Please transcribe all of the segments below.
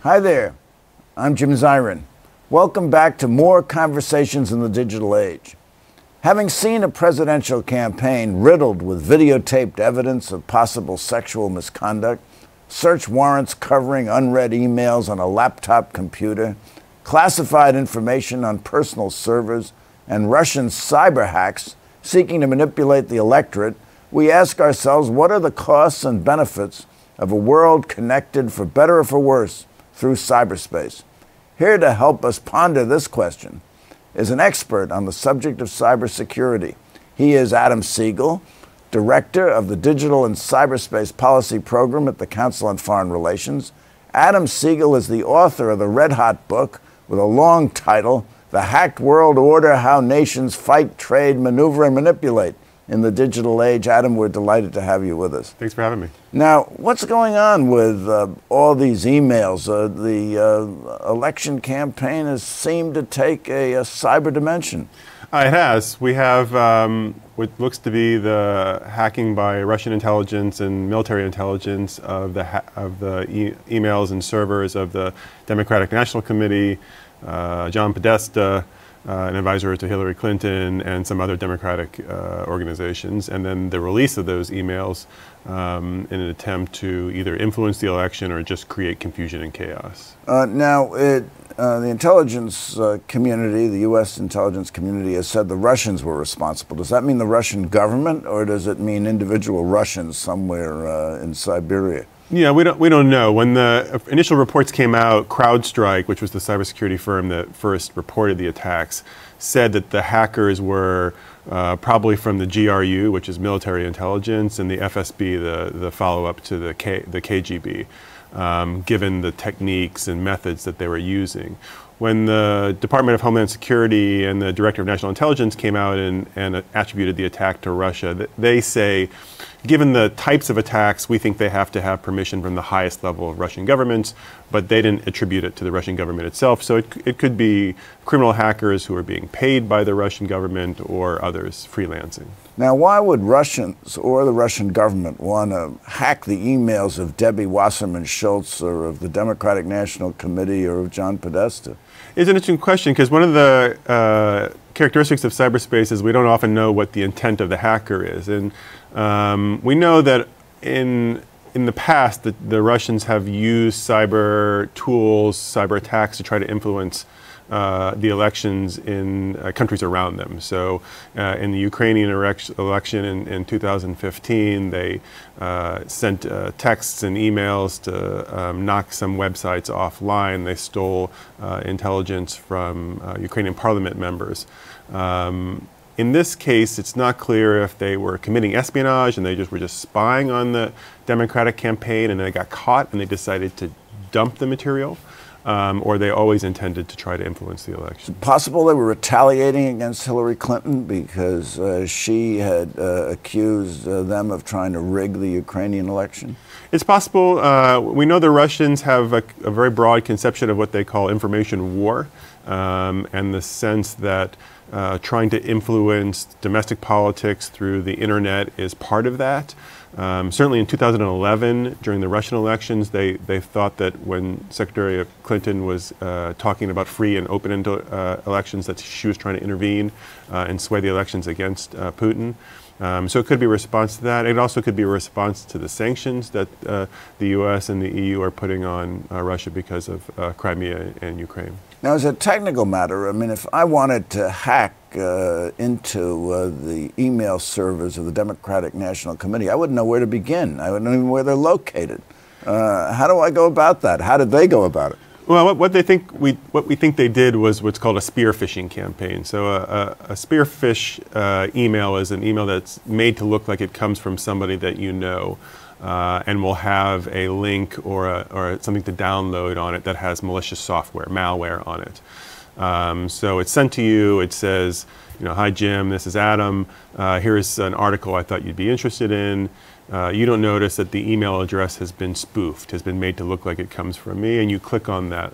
Hi there, I'm Jim Zirin. Welcome back to more Conversations in the Digital Age. Having seen a presidential campaign riddled with videotaped evidence of possible sexual misconduct, search warrants covering unread emails on a laptop computer, classified information on personal servers, and Russian cyber hacks seeking to manipulate the electorate, we ask ourselves, what are the costs and benefits of a world connected, for better or for worse, through cyberspace? Here to help us ponder this question is an expert on the subject of cybersecurity. He is Adam Segal, Director of the Digital and Cyberspace Policy Program at the Council on Foreign Relations. Adam Segal is the author of the red-hot book with a long title, The Hacked World Order: How Nations Fight, Trade, Maneuver, and Manipulate in the Digital Age. Adam, we're delighted to have you with us. Thanks for having me. Now, what's going on with all these emails? The election campaign has seemed to take a cyber dimension. It has. We have what looks to be the hacking by Russian intelligence and military intelligence of the emails and servers of the Democratic National Committee, John Podesta, an advisor to Hillary Clinton, and some other Democratic organizations, and then the release of those emails in an attempt to either influence the election or just create confusion and chaos. The intelligence community, the U.S. intelligence community, has said the Russians were responsible. Does that mean the Russian government, or does it mean individual Russians somewhere in Siberia? Yeah, we don't know. When the initial reports came out, CrowdStrike, which was the cybersecurity firm that first reported the attacks, said that the hackers were probably from the GRU, which is military intelligence, and the FSB, the follow-up to the KGB, given the techniques and methods that they were using. When the Department of Homeland Security and the Director of National Intelligence came out and attributed the attack to Russia, they say, given the types of attacks, we think they have to have permission from the highest level of Russian governments, but they didn't attribute it to the Russian government itself. So it could be criminal hackers who are being paid by the Russian government or others freelancing. Now, why would Russians or the Russian government want to hack the emails of Debbie Wasserman Schultz or of the Democratic National Committee or of John Podesta? It's an interesting question, because one of the characteristics of cyberspace is we don't often know what the intent of the hacker is. And we know that in the past the Russians have used cyber tools, cyber attacks to try to influence the elections in countries around them. So in the Ukrainian election in 2015, they sent texts and emails to knock some websites offline. They stole intelligence from Ukrainian parliament members. In this case, it's not clear if they were committing espionage and they were just spying on the Democratic campaign and they got caught and they decided to dump the material, or they always intended to try to influence the election. Is it possible they were retaliating against Hillary Clinton because she had accused them of trying to rig the Ukrainian election? It's possible. We know the Russians have a very broad conception of what they call information war, and the sense that trying to influence domestic politics through the internet is part of that. Certainly in 2011, during the Russian elections, they thought that when Secretary Clinton was talking about free and open elections, that she was trying to intervene and sway the elections against Putin. So it could be a response to that. It also could be a response to the sanctions that the U.S. and the EU are putting on Russia because of Crimea and Ukraine. Now, as a technical matter, I mean, if I wanted to hack into the email servers of the Democratic National Committee, I wouldn't know where to begin. I wouldn't even know where they're located. How do I go about that? How did they go about it? Well, what we think they did was what's called a spear phishing campaign. So a spear phish email is an email that's made to look like it comes from somebody that you know. and will have a link or something to download on it that has malicious software, malware on it. So it's sent to you. It says, hi Jim, this is Adam. Here's an article I thought you'd be interested in. You don't notice that the email address has been spoofed, has been made to look like it comes from me, and you click on that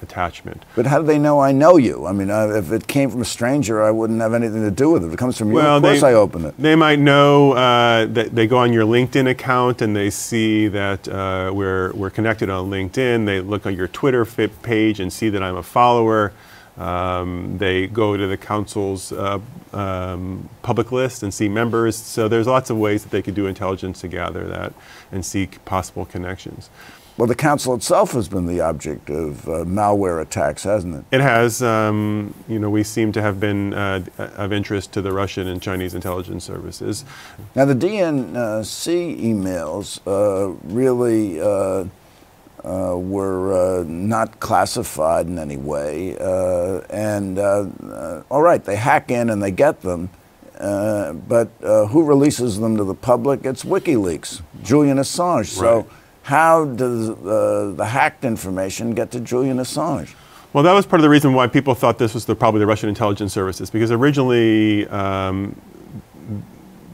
attachment. But how do they know I know you? I mean, if it came from a stranger, I wouldn't have anything to do with it. If it comes from you, of course I open it. They might know that they go on your LinkedIn account and they see that we're connected on LinkedIn. They look on your Twitter page and see that I'm a follower. They go to the council's public list and see members. So there's lots of ways that they could do intelligence to gather that and seek possible connections. Well, the council itself has been the object of malware attacks, hasn't it? It has. We seem to have been of interest to the Russian and Chinese intelligence services. Now, the DNC emails really were not classified in any way. All right, they hack in and they get them, but who releases them to the public? It's WikiLeaks, Julian Assange. Right. So how does the hacked information get to Julian Assange? Well, that was part of the reason why people thought this was probably the Russian intelligence services, because originally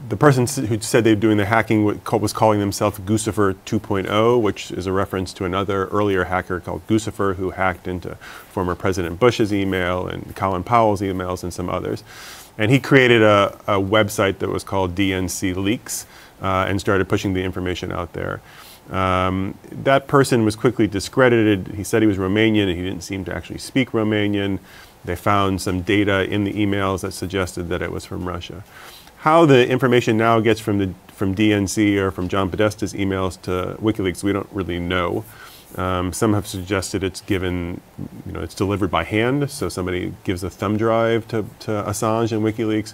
the person who said they were doing the hacking was calling themselves Guccifer 2.0, which is a reference to another earlier hacker called Guccifer, who hacked into former President Bush's email and Colin Powell's emails and some others. And he created a website that was called DNC Leaks and started pushing the information out there. That person was quickly discredited. He said he was Romanian and he didn't seem to actually speak Romanian. They found some data in the emails that suggested that it was from Russia. How the information now gets from DNC or from John Podesta's emails to WikiLeaks, we don't really know. Some have suggested it's given, it's delivered by hand, so somebody gives a thumb drive to Assange and WikiLeaks.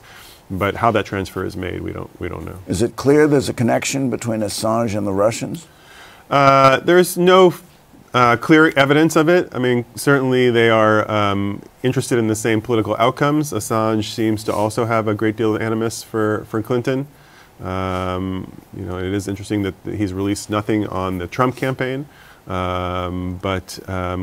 But how that transfer is made, we don't know. Is it clear there's a connection between Assange and the Russians? There's no clear evidence of it. I mean, certainly they are interested in the same political outcomes. Assange seems to also have a great deal of animus for Clinton. It is interesting that he's released nothing on the Trump campaign, but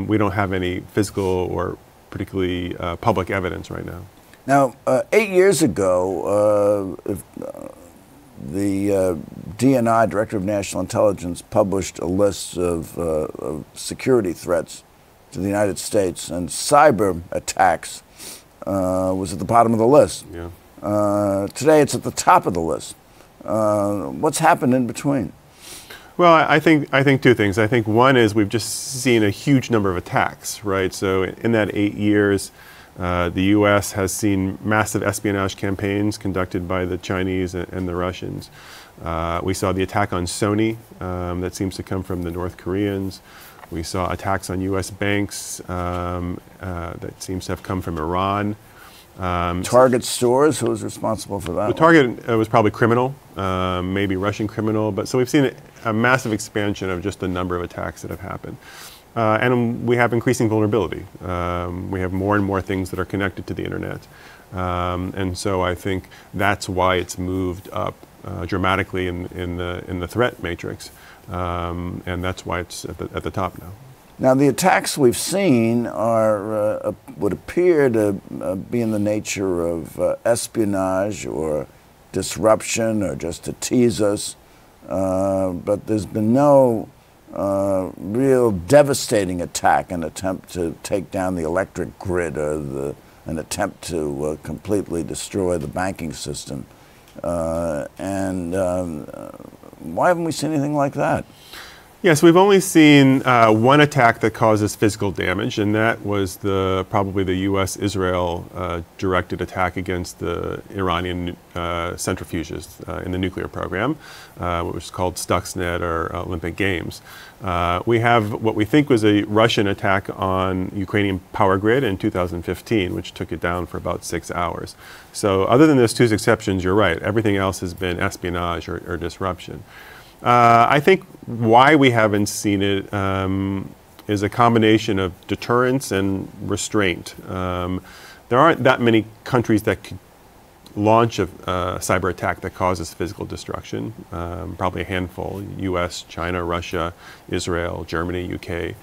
we don't have any physical or particularly public evidence right now. Now, 8 years ago, the DNI, Director of National Intelligence, published a list of security threats to the United States, and cyber attacks was at the bottom of the list. Yeah. Today, it's at the top of the list. What's happened in between? Well, I think two things. I think one is we've just seen a huge number of attacks, right? So in that 8 years, the U.S. has seen massive espionage campaigns conducted by the Chinese and the Russians. We saw the attack on Sony that seems to come from the North Koreans. We saw attacks on U.S. banks that seems to have come from Iran. Target stores, who was responsible for that? The Target was probably criminal, maybe Russian criminal. But so we've seen a massive expansion of just the number of attacks that have happened. And we have increasing vulnerability. We have more and more things that are connected to the internet. And so I think that's why it's moved up dramatically in the threat matrix. And that's why it's at the top now. Now, the attacks we've seen are would appear to be in the nature of espionage or disruption or just to tease us. But there's been no real devastating attack, an attempt to take down the electric grid or an attempt to completely destroy the banking system. Why haven't we seen anything like that? Yes, we've only seen one attack that causes physical damage, and that was probably the U.S.-Israel directed attack against the Iranian centrifuges in the nuclear program, which is called Stuxnet or Olympic Games. We have what we think was a Russian attack on Ukrainian power grid in 2015, which took it down for about 6 hours. So other than those two exceptions, you're right. Everything else has been espionage or disruption. I think why we haven't seen it is a combination of deterrence and restraint. There aren't that many countries that could launch a cyber attack that causes physical destruction, probably a handful: U.S., China, Russia, Israel, Germany, UK.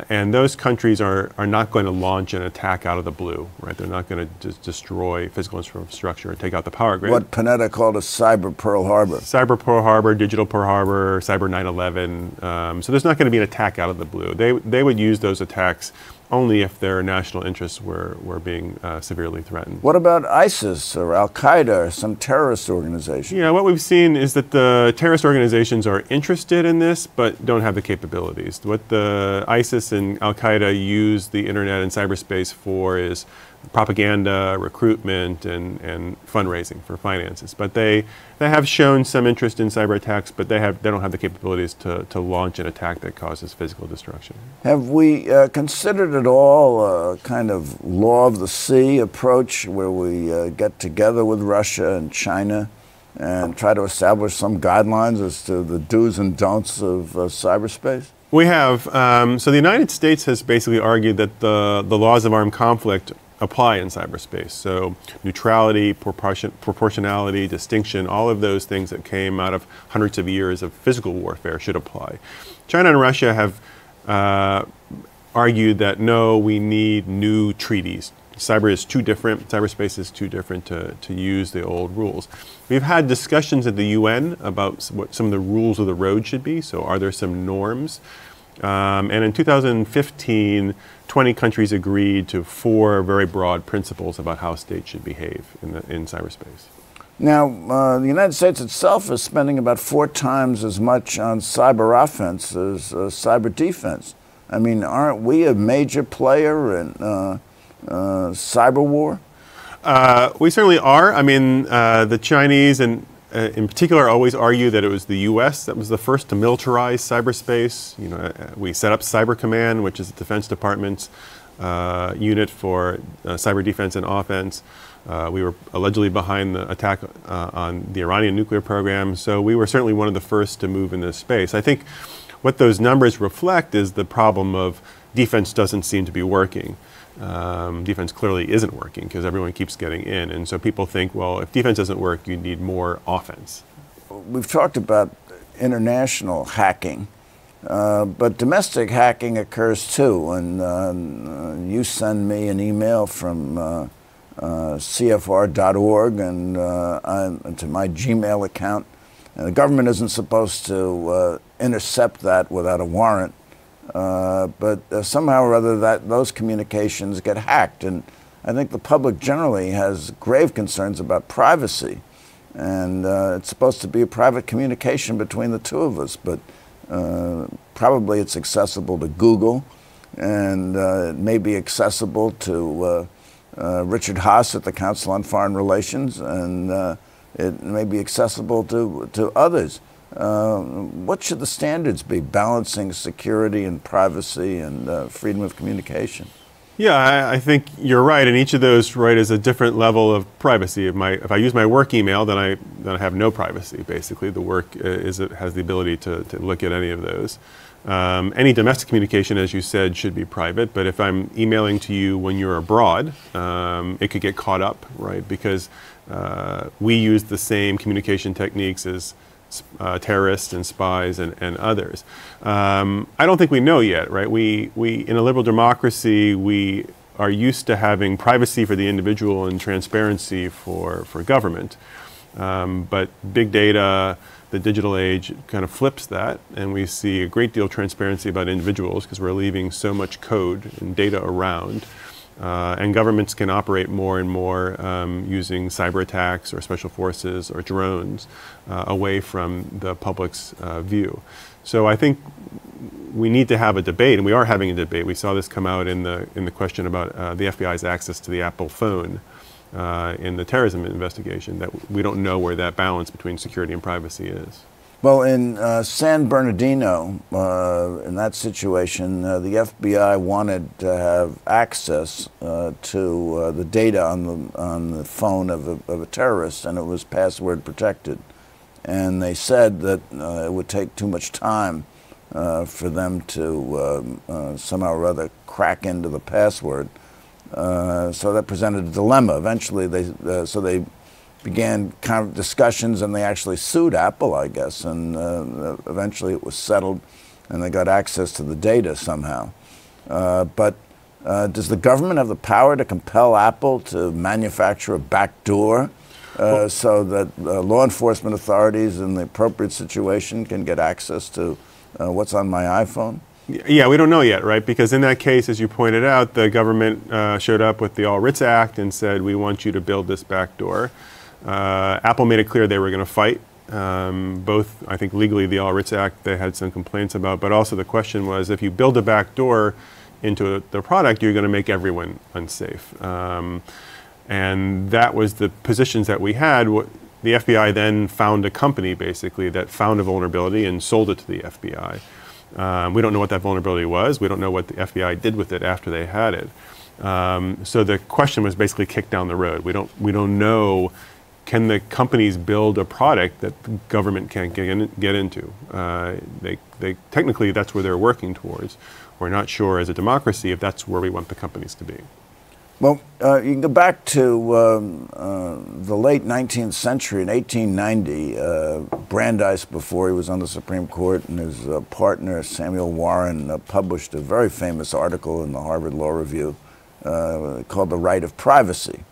And those countries are not going to launch an attack out of the blue, right? They're not going to just destroy physical infrastructure and take out the power grid. What Panetta called a cyber Pearl Harbor. Cyber Pearl Harbor, digital Pearl Harbor, cyber 9/11. So there's not going to be an attack out of the blue. They would use those attacks only if their national interests were being severely threatened. What about ISIS or Al-Qaeda or some terrorist organization? Yeah, what we've seen is that the terrorist organizations are interested in this, but don't have the capabilities. What the ISIS and Al-Qaeda use the internet and cyberspace for is propaganda, recruitment, and fundraising for finances. But they have shown some interest in cyber attacks, but they don't have the capabilities to launch an attack that causes physical destruction. Have we considered at all a kind of law of the sea approach where we get together with Russia and China and try to establish some guidelines as to the do's and don'ts of cyberspace? We have. So the United States has basically argued that the laws of armed conflict apply in cyberspace. So neutrality, proportionality, distinction, all of those things that came out of hundreds of years of physical warfare should apply. China and Russia have argued that no, we need new treaties. Cyberspace is too different to use the old rules. We've had discussions at the UN about what some of the rules of the road should be. So are there some norms? And in 2015, 20 countries agreed to 4 very broad principles about how states should behave in cyberspace. Now, the United States itself is spending about 4 times as much on cyber offense as cyber defense. I mean, aren't we a major player in cyber war? We certainly are. I mean, the Chinese and in particular always argue that it was the U.S. that was the first to militarize cyberspace. You know, we set up Cyber Command, which is the Defense Department's unit for cyber defense and offense. We were allegedly behind the attack on the Iranian nuclear program, so we were certainly one of the first to move in this space. I think what those numbers reflect is the problem of defense doesn't seem to be working. Defense clearly isn't working because everyone keeps getting in. And so people think, well, if defense doesn't work, you need more offense. We've talked about international hacking, but domestic hacking occurs too. And you send me an email from CFR.org and to my Gmail account. And the government isn't supposed to intercept that without a warrant. But somehow or other those communications get hacked, and I think the public generally has grave concerns about privacy, and it's supposed to be a private communication between the two of us, but probably it's accessible to Google, and it may be accessible to Richard Haas at the Council on Foreign Relations, and it may be accessible to others. What should the standards be, balancing security and privacy and freedom of communication? Yeah, I think you're right, and each of those is a different level of privacy. If I use my work email, then I have no privacy. Basically, the work has the ability to look at any of those. Any domestic communication, as you said, should be private. But if I'm emailing to you when you're abroad, it could get caught up, right? Because we use the same communication techniques as terrorists and spies and others. I don't think we know yet, right? We in a liberal democracy, we are used to having privacy for the individual and transparency for government. But big data, the digital age kind of flips that, and we see a great deal of transparency about individuals because we're leaving so much code and data around. And governments can operate more and more using cyber attacks or special forces or drones away from the public's view. So I think we need to have a debate, and we are having a debate. We saw this come out in the question about the FBI's access to the Apple phone in the terrorism investigation, that we don't know where that balance between security and privacy is. Well, in San Bernardino, in that situation, the FBI wanted to have access to the data on the phone of a terrorist, and it was password protected. And they said that it would take too much time for them to somehow or other crack into the password. So that presented a dilemma. Eventually, they began discussions, and they actually sued Apple, I guess, and eventually it was settled, and they got access to the data somehow. But does the government have the power to compel Apple to manufacture a backdoor so that law enforcement authorities in the appropriate situation can get access to what's on my iPhone? Yeah, we don't know yet, right? Because in that case, as you pointed out, the government showed up with the All Writs Act and said, we want you to build this backdoor. Apple made it clear they were going to fight. Both, I think legally, the All Writs Act they had some complaints about, but also the question was, if you build a backdoor into the product, you're going to make everyone unsafe. And that was the positions that we had. The FBI then found a company, basically, that found a vulnerability and sold it to the FBI. We don't know what that vulnerability was. We don't know what the FBI did with it after they had it. So the question was basically kicked down the road. We don't know, can the companies build a product that the government can't get into? Technically, that's where they're working towards. We're not sure as a democracy if that's where we want the companies to be. Well, you can go back to the late 19th century. In 1890, Brandeis, before he was on the Supreme Court, and his partner Samuel Warren published a very famous article in the Harvard Law Review called The Right of Privacy.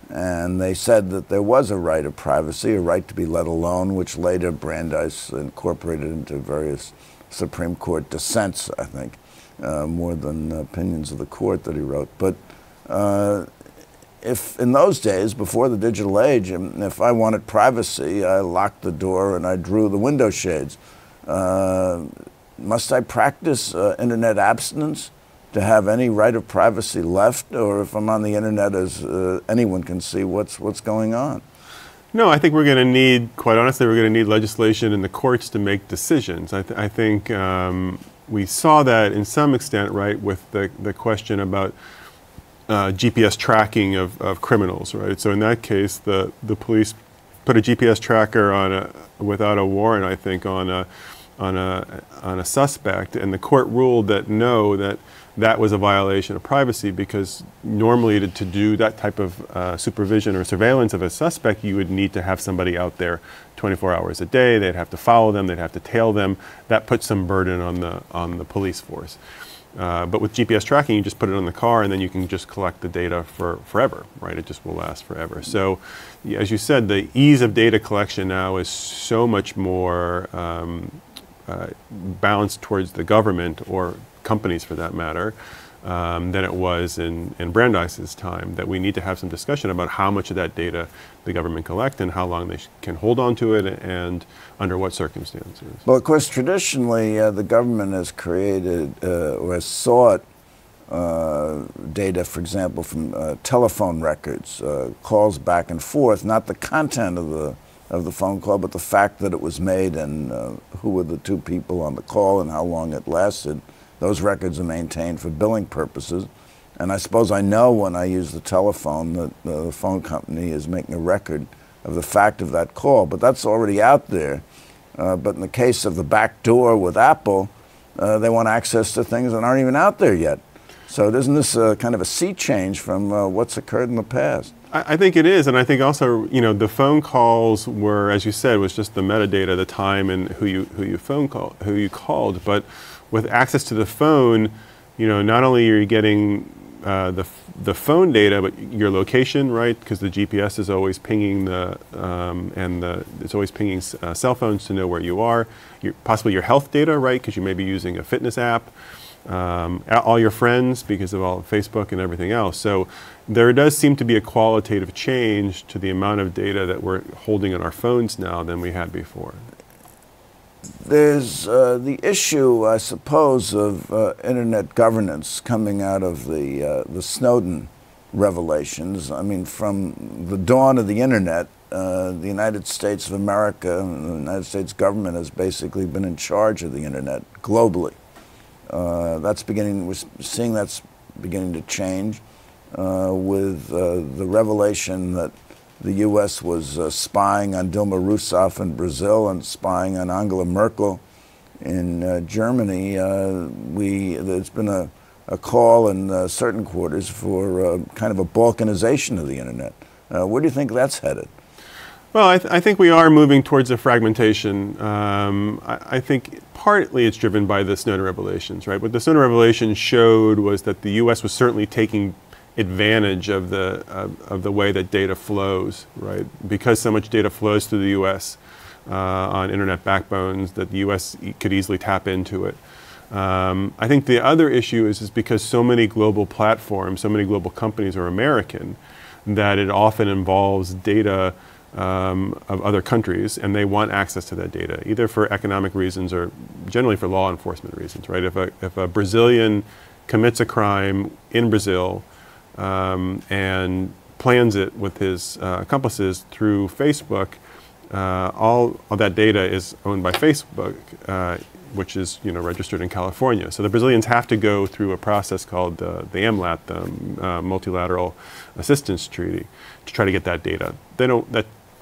And they said that there was a right of privacy, a right to be let alone, which later Brandeis incorporated into various Supreme Court dissents, I think, more than opinions of the court that he wrote. But if in those days, before the digital age, if I wanted privacy, I locked the door and I drew the window shades. Must I practice internet abstinence to have any right of privacy left? Or if I'm on the internet, as anyone can see what's going on? No, I think we're going to need, quite honestly, we're going to need legislation in the courts to make decisions. I think we saw that in some extent, right, with the question about GPS tracking of criminals, right? So in that case, the police put a GPS tracker on without a warrant, I think, on a suspect, and the court ruled that no, that was a violation of privacy, because normally to do that type of supervision or surveillance of a suspect, you would need to have somebody out there 24 hours a day. They'd have to follow them. They'd have to tail them. That puts some burden on the police force. But with GPS tracking, you just put it on the car, and then you can just collect the data for forever, right? It just will last forever. So, as you said, the ease of data collection now is so much more balanced towards the government, or companies for that matter, than it was in Brandeis's time, that we need to have some discussion about how much of that data the government collect and how long they can hold on to it and under what circumstances. Well, of course, traditionally, the government has created or has sought data, for example, from telephone records, calls back and forth, not the content of the phone call, but the fact that it was made and who were the two people on the call and how long it lasted. Those records are maintained for billing purposes. And I suppose I know when I use the telephone that the phone company is making a record of the fact of that call. But that's already out there. But in the case of the back door with Apple, they want access to things that aren't even out there yet. So isn't this kind of a sea change from what's occurred in the past? I think it is, and I think also, you know, the phone calls were, as you said, was just the metadata, the time and who you called. But with access to the phone, you know, not only are you getting the phone data, but your location, right? Because the GPS is always pinging it's always pinging cell phones to know where you are. Possibly your health data, right? Because you may be using a fitness app. All your friends, because of all Facebook and everything else. So there does seem to be a qualitative change to the amount of data that we're holding on our phones now than we had before. There's the issue, I suppose, of internet governance coming out of the Snowden revelations. I mean, from the dawn of the internet, the United States of America, and the United States government has basically been in charge of the internet globally. We're seeing that's beginning to change with the revelation that the U.S. was spying on Dilma Rousseff in Brazil and spying on Angela Merkel in Germany. There's been a a call in certain quarters for kind of a balkanization of the internet. Where do you think that's headed? Well, I think we are moving towards a fragmentation. I think partly it's driven by the Snowden revelations, right? What the Snowden revelations showed was that the U.S. was certainly taking advantage of the way that data flows, right? Because so much data flows through the U.S. On internet backbones, that the U.S. could easily tap into it. I think the other issue is because so many global platforms, so many global companies are American, that it often involves data of other countries, and they want access to that data, either for economic reasons or generally for law enforcement reasons, right? If a Brazilian commits a crime in Brazil and plans it with his accomplices through Facebook, all of that data is owned by Facebook, which is registered in California. So the Brazilians have to go through a process called the MLAT, the Multilateral Assistance Treaty, to try to get that data. They don't.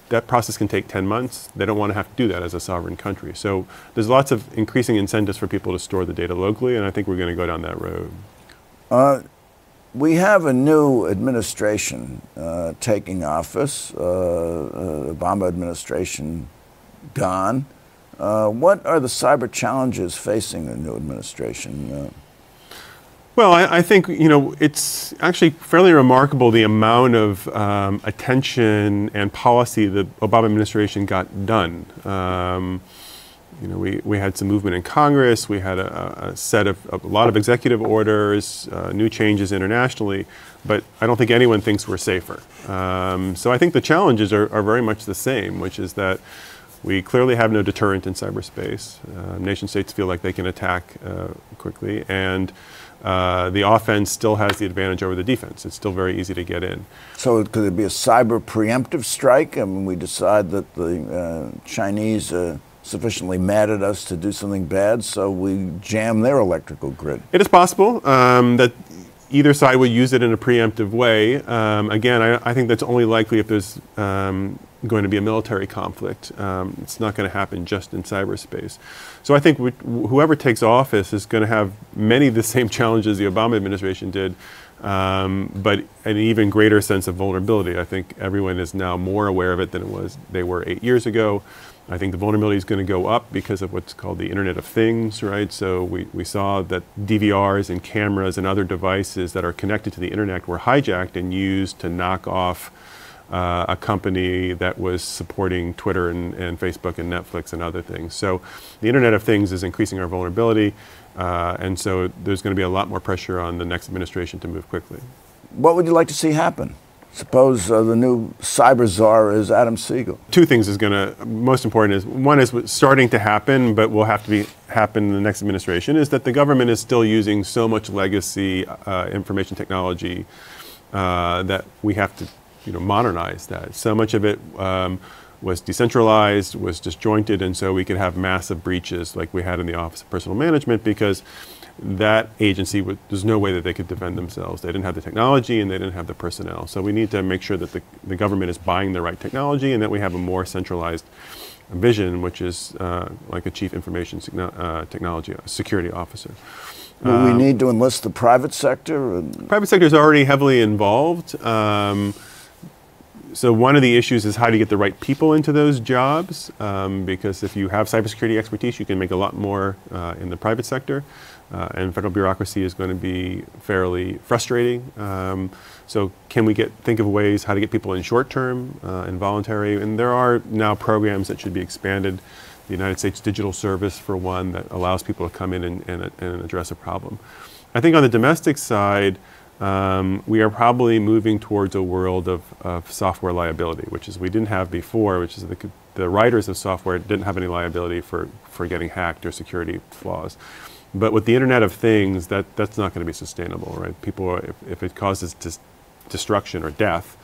That process can take 10 months. They don't want to have to do that as a sovereign country. So there's lots of increasing incentives for people to store the data locally, and I think we're going to go down that road. We have a new administration taking office, Obama administration gone. What are the cyber challenges facing the new administration? Well, I think it's actually fairly remarkable the amount of attention and policy the Obama administration got done. We had some movement in Congress. We had a lot of executive orders, new changes internationally, but I don't think anyone thinks we're safer. So I think the challenges are very much the same, which is that we clearly have no deterrent in cyberspace. Nation states feel like they can attack quickly, and the offense still has the advantage over the defense. It's still very easy to get in. So could there be a cyber preemptive strike? I mean, we decide that the Chinese are sufficiently mad at us to do something bad, so we jam their electrical grid. It is possible that either side would use it in a preemptive way. Again, I think that's only likely if there's going to be a military conflict. It's not going to happen just in cyberspace. So I think whoever takes office is going to have many of the same challenges the Obama administration did, but an even greater sense of vulnerability. I think everyone is now more aware of it than they were 8 years ago. I think the vulnerability is going to go up because of what's called the Internet of Things, right? So we saw that DVRs and cameras and other devices that are connected to the internet were hijacked and used to knock off a company that was supporting Twitter and Facebook and Netflix and other things. So the Internet of Things is increasing our vulnerability, and so there's going to be a lot more pressure on the next administration to move quickly. What would you like to see happen? Suppose the new cyber czar is Adam Segal. Two things is going to, most important is, one is what's starting to happen, but will have to happen in the next administration, is that the government is still using so much legacy information technology that we have to modernize that. So much of it was decentralized, was disjointed, and so we could have massive breaches like we had in the Office of Personnel Management, because that agency, there's no way that they could defend themselves. They didn't have the technology and they didn't have the personnel. So we need to make sure that the government is buying the right technology and that we have a more centralized vision, which is like a chief information technology security officer. Will we need to enlist the private sector? Private sector is already heavily involved. So one of the issues is how to get the right people into those jobs, because if you have cybersecurity expertise, you can make a lot more in the private sector. And federal bureaucracy is going to be fairly frustrating. So can we think of ways how to get people in short-term and voluntary? And there are now programs that should be expanded. The United States Digital Service, for one, that allows people to come in and address a problem. I think on the domestic side, we are probably moving towards a world of software liability, which is we didn't have before, which is the writers of software didn't have any liability for getting hacked or security flaws. But with the Internet of Things, that's not going to be sustainable, right? People, if it causes destruction or death,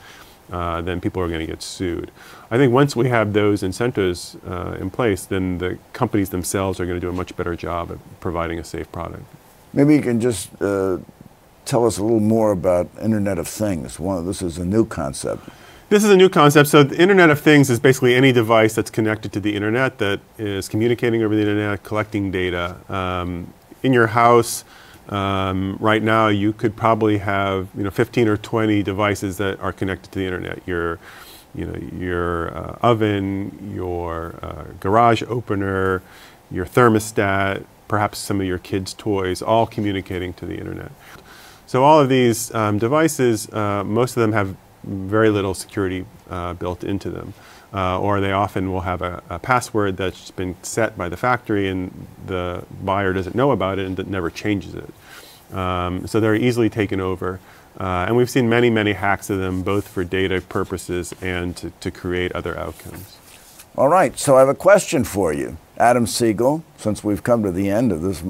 then people are going to get sued. I think once we have those incentives in place, then the companies themselves are going to do a much better job at providing a safe product. Maybe you can just tell us a little more about Internet of Things. This is a new concept. This is a new concept. So the Internet of Things is basically any device that's connected to the internet that is communicating over the internet, collecting data. In your house, Right now, you could probably have 15 or 20 devices that are connected to the internet. Your oven, your garage opener, your thermostat, perhaps some of your kids' toys, all communicating to the internet. So all of these devices, most of them have very little security built into them. Or they often will have a password that's been set by the factory and the buyer doesn't know about it and that never changes it. So they're easily taken over. And we've seen many, many hacks of them, both for data purposes and to create other outcomes. All right, so I have a question for you. Adam Segal, since we've come to the end of this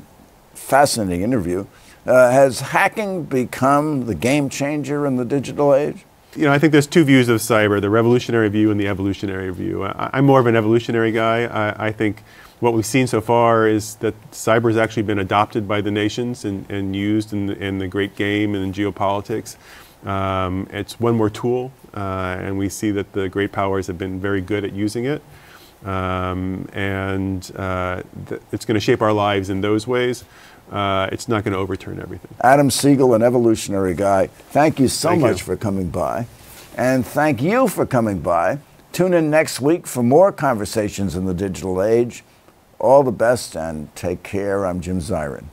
fascinating interview, has hacking become the game changer in the digital age? I think there's two views of cyber, the revolutionary view and the evolutionary view. I'm more of an evolutionary guy. I think what we've seen so far is that cyber has actually been adopted by the nations and used in the great game and in geopolitics. It's one more tool, and we see that the great powers have been very good at using it. It's going to shape our lives in those ways. It's not going to overturn everything. Adam Segal, an evolutionary guy, thank you so much for coming by. And thank you for coming by. Tune in next week for more conversations in the digital age. All the best and take care. I'm Jim Zirin.